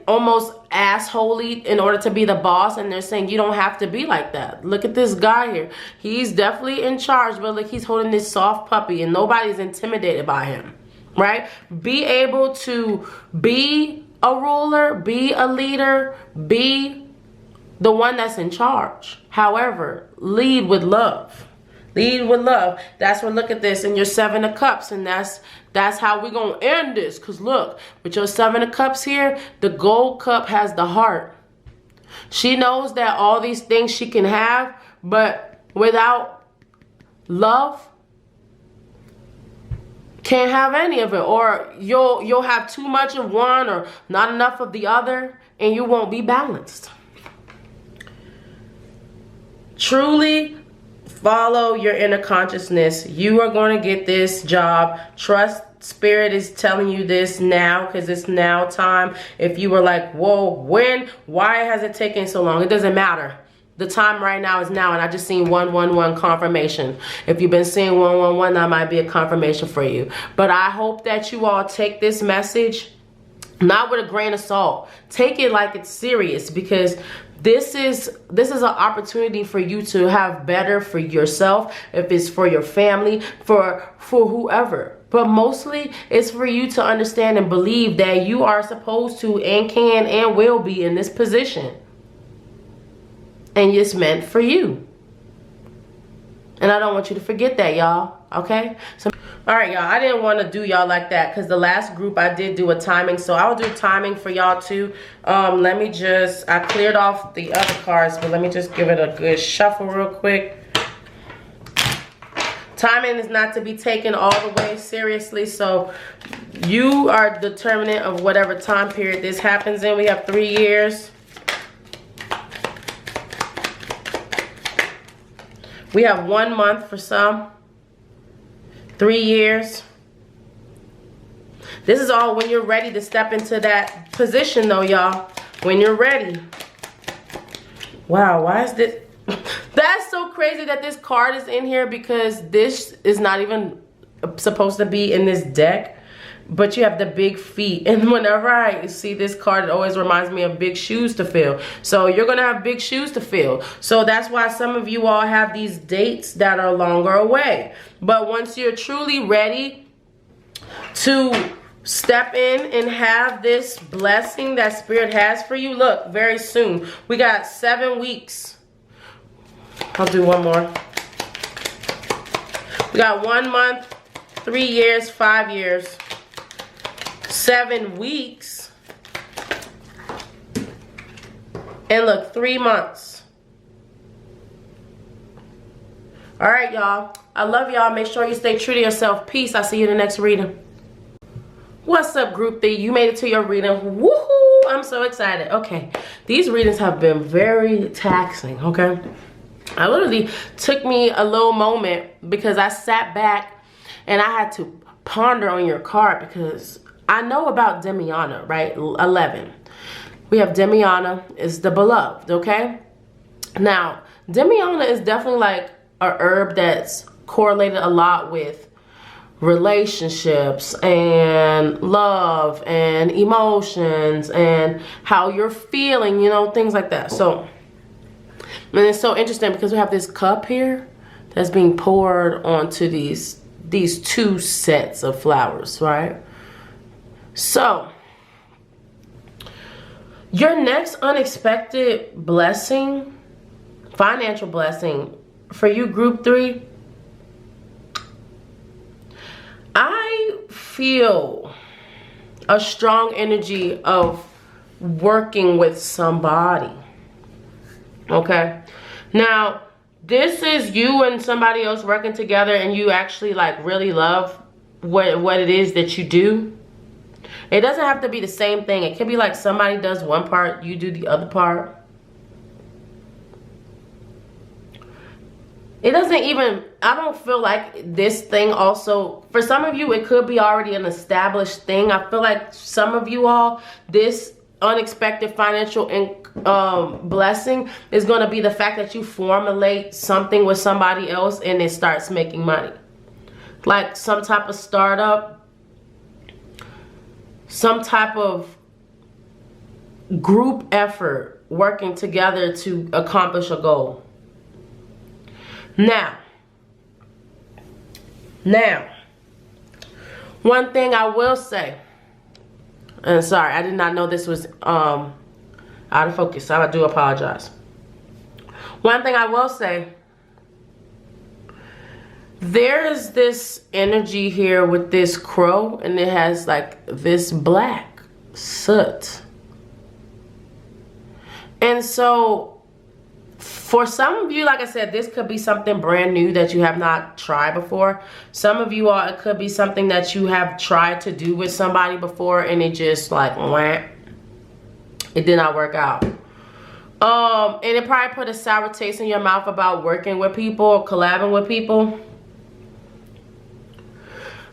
almost assholey in order to be the boss, and they're saying you don't have to be like that. Look at this guy here. He's definitely in charge, but look, he's holding this soft puppy and nobody's intimidated by him. Right? Be able to be a ruler, be a leader, be the one that's in charge. However, lead with love. Lead with love. That's what, look at this, in your 7 of Cups, and that's how we're going to end this. Because look, with your 7 of Cups here, the Gold Cup has the heart. She knows that all these things she can have, but without love, can't have any of it, or you'll have too much of one or not enough of the other, and you won't be balanced. Truly follow your inner consciousness. You are going to get this job. Trust. Spirit is telling you this now, because it's now time. If you were like, whoa, when, why has it taken so long? It doesn't matter. The time right now is now, and I just seen 111 confirmation. If you've been seeing 111, that might be a confirmation for you. But I hope that you all take this message not with a grain of salt. Take it like it's serious, because this is an opportunity for you to have better for yourself, if it's for your family, for whoever. But mostly it's for you to understand and believe that you are supposed to and can and will be in this position. And it's meant for you. And I don't want you to forget that, y'all. Okay? So, all right, y'all. I didn't want to do y'all like that, because the last group I did do a timing. So I'll do timing for y'all too. I cleared off the other cards, but let me just give it a good shuffle real quick. Timing is not to be taken all the way seriously. So you are determinant of whatever time period this happens in. We have 3 years. We have 1 month for some, 3 years. This is all when you're ready to step into that position though, y'all. When you're ready. Wow, why is this? That's so crazy that this card is in here, because this is not even supposed to be in this deck. but you have the big feet. And whenever I see this card, it always reminds me of big shoes to fill. So you're gonna have big shoes to fill. So that's why some of you all have these dates that are longer away. But once you're truly ready to step in and have this blessing that Spirit has for you, look, very soon. We got 7 weeks. I'll do one more. We got 1 month, 3 years, 5 years, 7 weeks, and look, 3 months. All right, y'all. I love y'all. Make sure you stay true to yourself. Peace. I'll see you in the next reading. What's up, group 3? You made it to your reading. Woohoo! I'm so excited. Okay, these readings have been very taxing, okay? I literally took me a little moment because I sat back and I had to ponder on your card because I know about Demiana, right? 11. We have Demiana is the beloved, okay? Now, Demiana is definitely like a herb that's correlated a lot with relationships and love and emotions and how you're feeling, you know, things like that. So, and it's so interesting because we have this cup here that's being poured onto these 2 sets of flowers, right? So, your next unexpected blessing, financial blessing for you, group 3, I feel a strong energy of working with somebody. Okay? Now, this is you and somebody else working together and you actually like really love what it is that you do. It doesn't have to be the same thing. It could be like somebody does one part, you do the other part. It doesn't even, I don't feel like this thing also, for some of you, it could be already an established thing. I feel like some of you all, this unexpected financial blessing is going to be the fact that you formulate something with somebody else and it starts making money. Like some type of startup, some type of group effort working together to accomplish a goal. Now, one thing I will say, and sorry, I did not know this was out of focus, so I do apologize. One thing I will say, there is this energy here with this crow, and it has like this black soot. And so, for some of you, like I said, this could be something brand new that you have not tried before. Some of you all, it could be something that you have tried to do with somebody before and it just like, wah, it did not work out. And it probably put a sour taste in your mouth about working with people or collabing with people.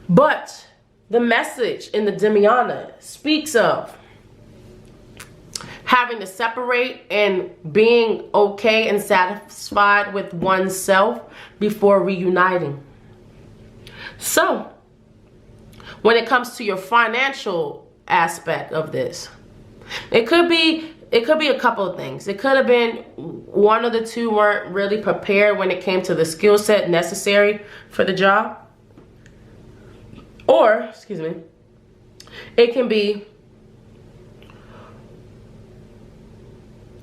But the message in the Demiana speaks of having to separate and being okay and satisfied with oneself before reuniting. So, when it comes to your financial aspect of this, it could be a couple of things. It could have been one of the two weren't really prepared when it came to the skill set necessary for the job. Or, excuse me, it can be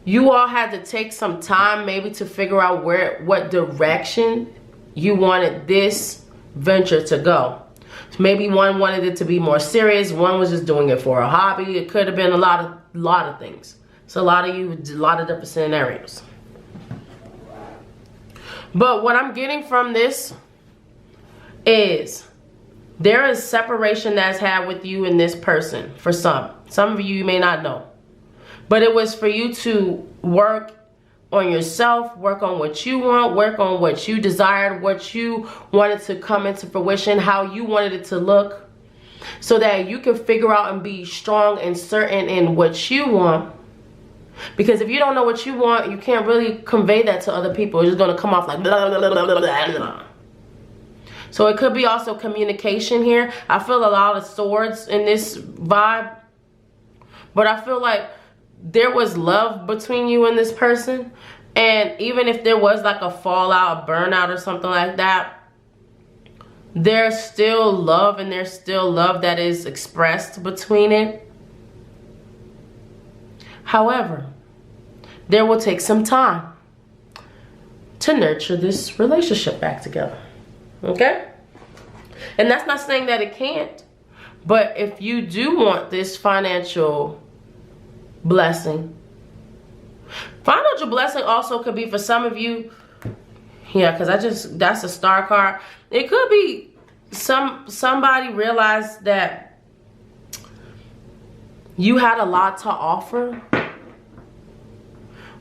you all had to take some time maybe to figure out what direction you wanted this venture to go. So maybe one wanted it to be more serious, one was just doing it for a hobby. It could have been a lot of things. So a lot of different scenarios. But what I'm getting from this is there is separation that's had with you and this person for some. Some of you may not know. But it was for you to work on yourself, work on what you want, work on what you desired, what you wanted to come into fruition, how you wanted it to look, so that you can figure out and be strong and certain in what you want. Because if you don't know what you want, you can't really convey that to other people. It's just going to come off like blah, blah, blah, blah, blah, blah. So it could be also communication here. I feel a lot of swords in this vibe. But I feel like there was love between you and this person. And even if there was like a fallout, a burnout or something like that, there's still love, and there's still love that is expressed between it. However, there will take some time to nurture this relationship back together. Okay? And that's not saying that it can't. But if you do want this financial blessing also could be for some of you. Yeah, because that's a star card. It could be somebody realized that you had a lot to offer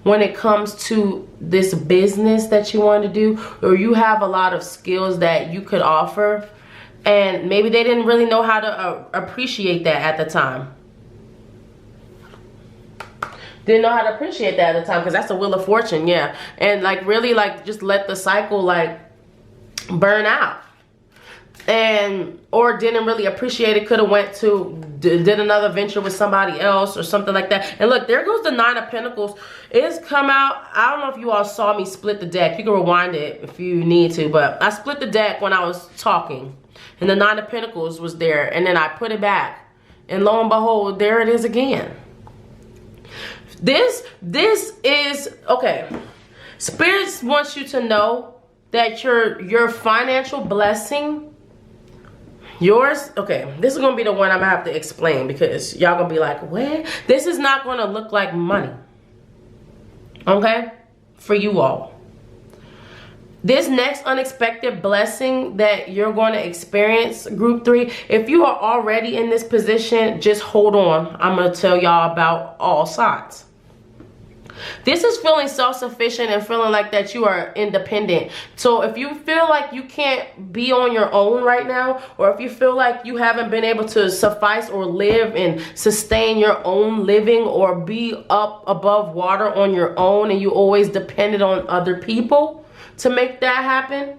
when it comes to this business that you want to do, or you have a lot of skills that you could offer, and maybe they didn't really know how to appreciate that at the time. Didn't know how to appreciate that at the time, because that's the Wheel of Fortune, yeah. And like really like just let the cycle like burn out. And or didn't really appreciate it, could have went to did another venture with somebody else or something like that. And look, there goes the Nine of Pentacles. It's come out. I don't know if you all saw me split the deck. You can rewind it if you need to, but I split the deck when I was talking, and the Nine of Pentacles was there, and then I put it back, and lo and behold, there it is again. This is okay. Spirits wants you to know that your financial blessing, yours, okay, this is gonna be the one I'm gonna have to explain, because y'all gonna be like, what? This is not gonna look like money, okay, for you all. This next unexpected blessing that you're going to experience, group 3, if you are already in this position, just hold on. I'm going to tell y'all about all sides. This is feeling self-sufficient and feeling like that you are independent. So if you feel like you can't be on your own right now, or if you feel like you haven't been able to suffice or live and sustain your own living, or be up above water on your own, and you always depended on other people to make that happen,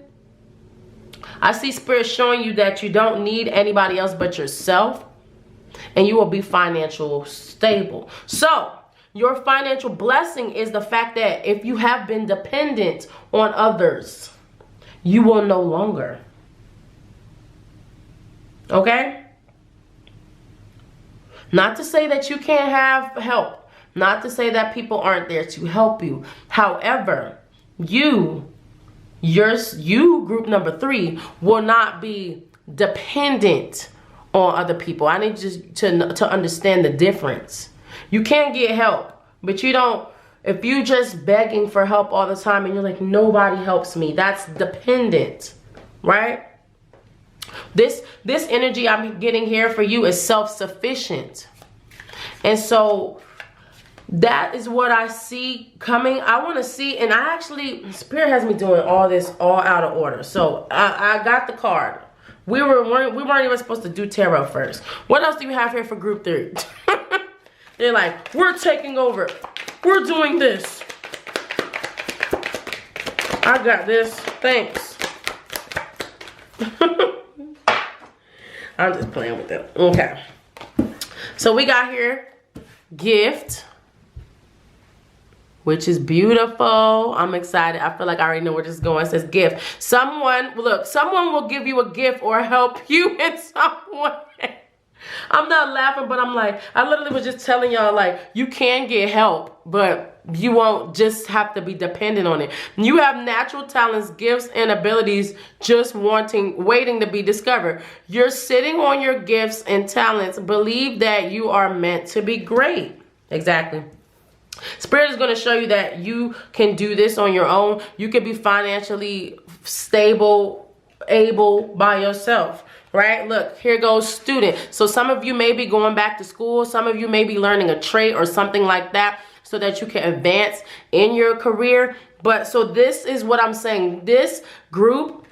I see Spirit showing you that you don't need anybody else but yourself, and you will be financially stable. So your financial blessing is the fact that if you have been dependent on others, you will no longer. Okay? Not to say that you can't have help. Not to say that people aren't there to help you. However, you, group number 3, will not be dependent on other people. I need you to understand the difference. You can get help, but you don't, if you just begging for help all the time and you're like, nobody helps me, that's dependent, right? This energy I'm getting here for you is self-sufficient. And so that is what I see coming. I want to see, and I actually, Spirit has me doing all this all out of order. So I got the card. We weren't even supposed to do tarot first. What else do you have here for group 3? They're like, we're taking over. We're doing this. I got this. Thanks. I'm just playing with them. Okay. So we got here gift, which is beautiful. I'm excited. I feel like I already know where this is going. It says gift. Someone will give you a gift or help you in some way. I'm not laughing, but I'm like, I literally was just telling y'all, like, you can get help, but you won't just have to be dependent on it. You have natural talents, gifts, and abilities just waiting to be discovered. You're sitting on your gifts and talents. Believe that you are meant to be great. Exactly. Spirit is going to show you that you can do this on your own. You can be financially stable, able by yourself. Right? Look, here goes student. So some of you may be going back to school. Some of you may be learning a trade or something like that so that you can advance in your career. But so this is what I'm saying. This group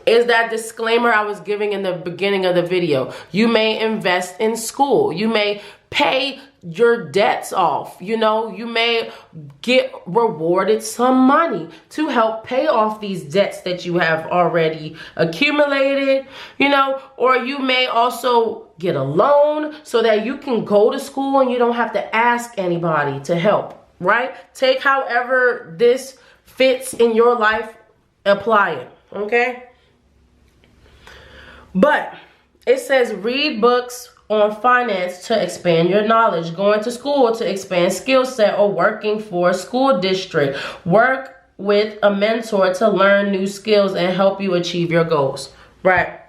is that disclaimer I was giving in the beginning of the video. You may invest in school. You may pay your debts off. You know, you may get rewarded some money to help pay off these debts that you have already accumulated, you know, or you may also get a loan so that you can go to school and you don't have to ask anybody to help, right? Take however this fits in your life, apply it, okay? But it says read books on finance to expand your knowledge, going to school to expand skill set, or working for a school district. Work with a mentor to learn new skills and help you achieve your goals, right?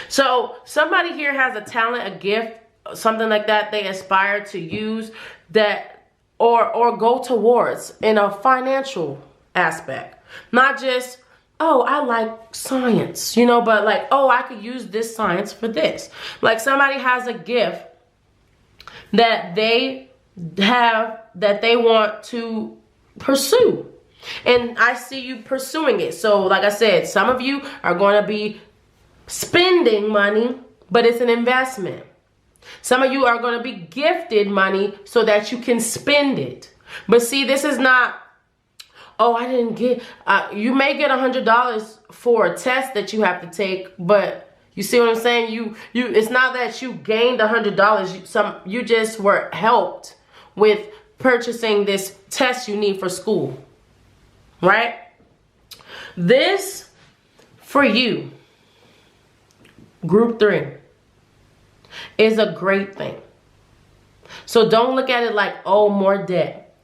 So somebody here has a talent, a gift, something like that they aspire to use, that or go towards in a financial aspect. Not just, oh, I like science, you know, but like, oh, I could use this science for this. Like somebody has a gift that they have, that they want to pursue. And I see you pursuing it. So like I said, some of you are going to be spending money, but it's an investment. Some of you are going to be gifted money so that you can spend it. But see, this is not, oh, I didn't get, you may get $100 for a test that you have to take, but you see what I'm saying? It's not that you gained $100. You just were helped with purchasing this test you need for school, right? This, for you, group 3, is a great thing. So don't look at it like, oh, more debt.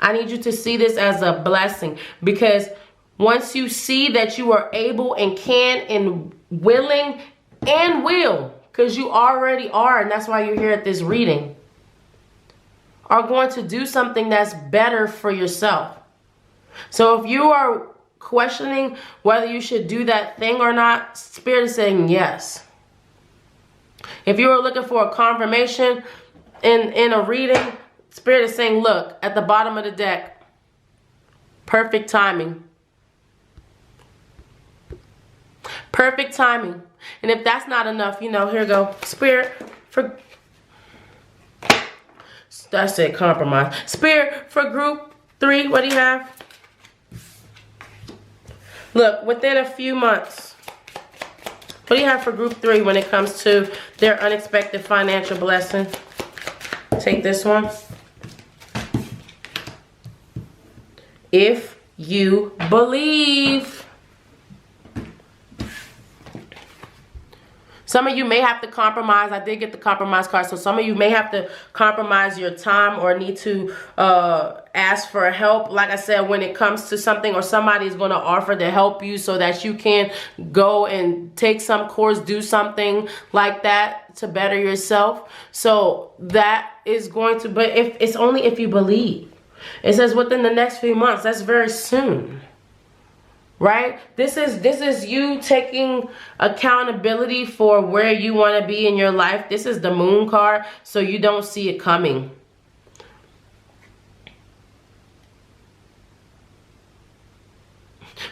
I need you to see this as a blessing, because once you see that you are able and can and willing and will, because you already are, and that's why you're here at this reading, are going to do something that's better for yourself. So if you are questioning whether you should do that thing or not, Spirit is saying yes. If you are looking for a confirmation in a reading, Spirit is saying, look, at the bottom of the deck, perfect timing. Perfect timing. And if that's not enough, you know, here we go. Spirit, for, that's it, compromise. Spirit, for group 3, what do you have? Look, within a few months, what do you have for group 3 when it comes to their unexpected financial blessing? Take this one. If you believe. Some of you may have to compromise. I did get the compromise card. So some of you may have to compromise your time or need to ask for help. Like I said, when it comes to something, or somebody is going to offer to help you so that you can go and take some course, do something like that to better yourself. So that is going to, but if it's only if you believe. It says within the next few months. That's very soon. Right? This is you taking accountability for where you want to be in your life. This is the Moon card, so you don't see it coming.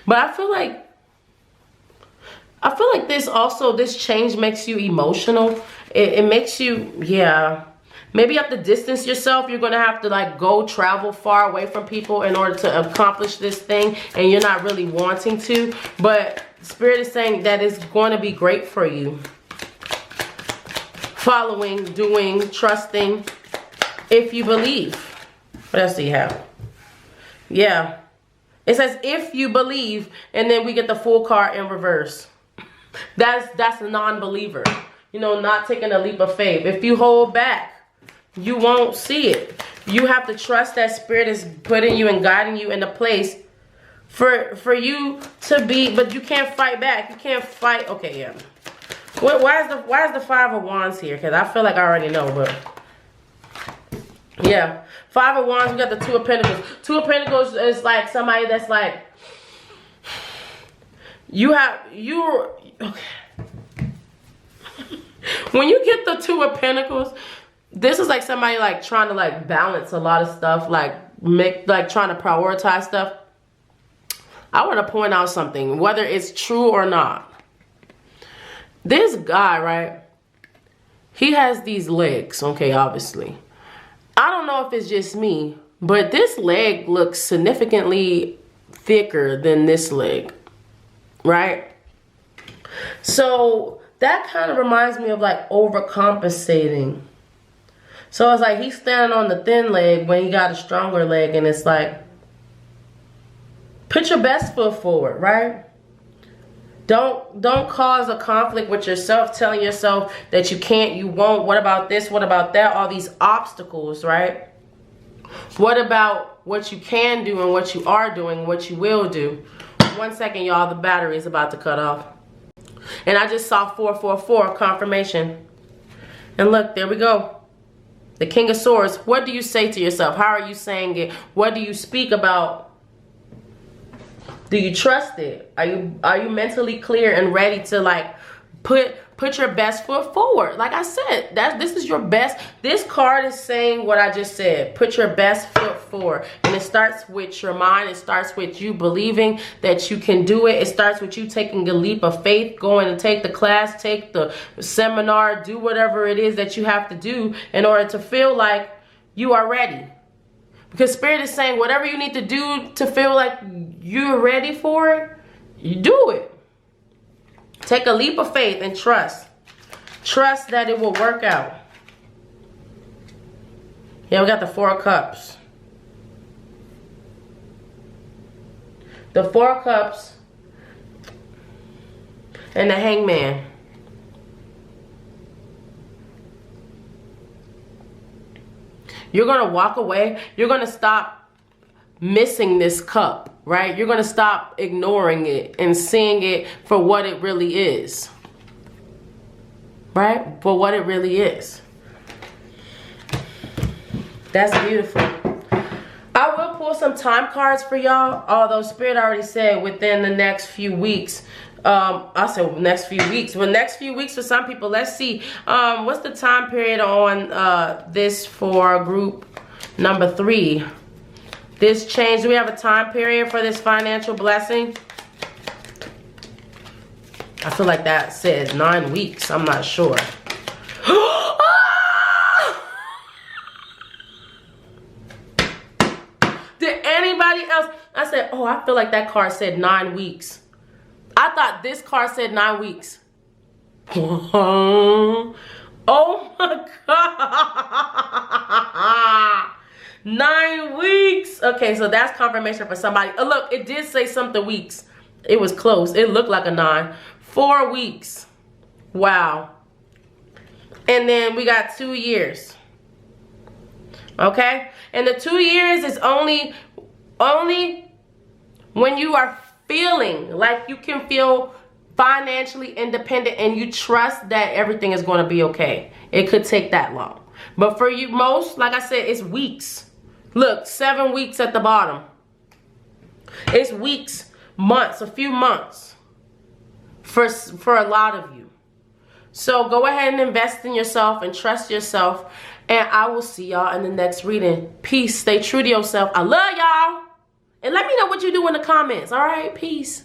But I feel like this change makes you emotional. It makes you, yeah. Maybe you have to distance yourself. You're going to have to like go travel far away from people in order to accomplish this thing, and you're not really wanting to. But Spirit is saying that it's going to be great for you. Following, doing, trusting, if you believe. What else do you have? Yeah. It says if you believe, and then we get the Fool card in reverse. That's a non-believer. You know, not taking a leap of faith. If you hold back, you won't see it. You have to trust that Spirit is putting you and guiding you in a place for you to be, but you can't fight back. You can't fight. Okay, yeah. Why is the 5 of Wands here? Because I feel like I already know, but yeah. 5 of Wands, we got the 2 of Pentacles. 2 of Pentacles is like somebody that's like, okay. When you get the 2 of Pentacles, this is like somebody like trying to like balance a lot of stuff, like trying to prioritize stuff. I want to point out something, whether it's true or not. This guy, right? He has these legs, okay, obviously. I don't know if it's just me, but this leg looks significantly thicker than this leg, right? So that kind of reminds me of like overcompensating. So it's like he's standing on the thin leg when he got a stronger leg, and it's like, put your best foot forward, right? Don't cause a conflict with yourself, telling yourself that you can't, you won't, what about this, what about that, all these obstacles, right? What about what you can do and what you are doing, what you will do? 1 second, y'all, the battery is about to cut off. And I just saw 444 confirmation. And look, there we go. The King of Swords. What do you say to yourself? How are you saying it? What do you speak about? Do you trust it? Are you mentally clear and ready to like put your best foot forward? Like I said, this is your best. This card is saying what I just said. Put your best foot forward. And it starts with your mind. It starts with you believing that you can do it. It starts with you taking a leap of faith, going to take the class, take the seminar, do whatever it is that you have to do in order to feel like you are ready. Because Spirit is saying whatever you need to do to feel like you're ready for it, you do it. Take a leap of faith and trust. Trust that it will work out. Yeah, we got the 4 of Cups. The 4 of Cups and the Hangman. You're going to walk away. You're going to stop missing this cup, right? You're going to stop ignoring it and seeing it for what it really is. Right? For what it really is. That's beautiful. I will pull some time cards for y'all, although Spirit already said within the next few weeks. I said next few weeks. Well, next few weeks for some people. Let's see. What's the time period on this for group number 3? This change. Do we have a time period for this financial blessing? I feel like that says 9 weeks. I'm not sure. Did anybody else? I said, oh, I feel like that card said 9 weeks. I thought this card said 9 weeks. Oh my God. 9 weeks. Okay, so that's confirmation for somebody. Oh, look, it did say something weeks. It was close. It looked like a 9. 4 weeks. Wow. And then we got 2 years. Okay? And the 2 years is only when you are feeling like you can feel financially independent and you trust that everything is going to be okay. It could take that long. But for you most, like I said, it's weeks. Look, 7 weeks at the bottom. It's weeks, months, a few months for a lot of you. So go ahead and invest in yourself and trust yourself. And I will see y'all in the next reading. Peace. Stay true to yourself. I love y'all. And let me know what you do in the comments. All right? Peace.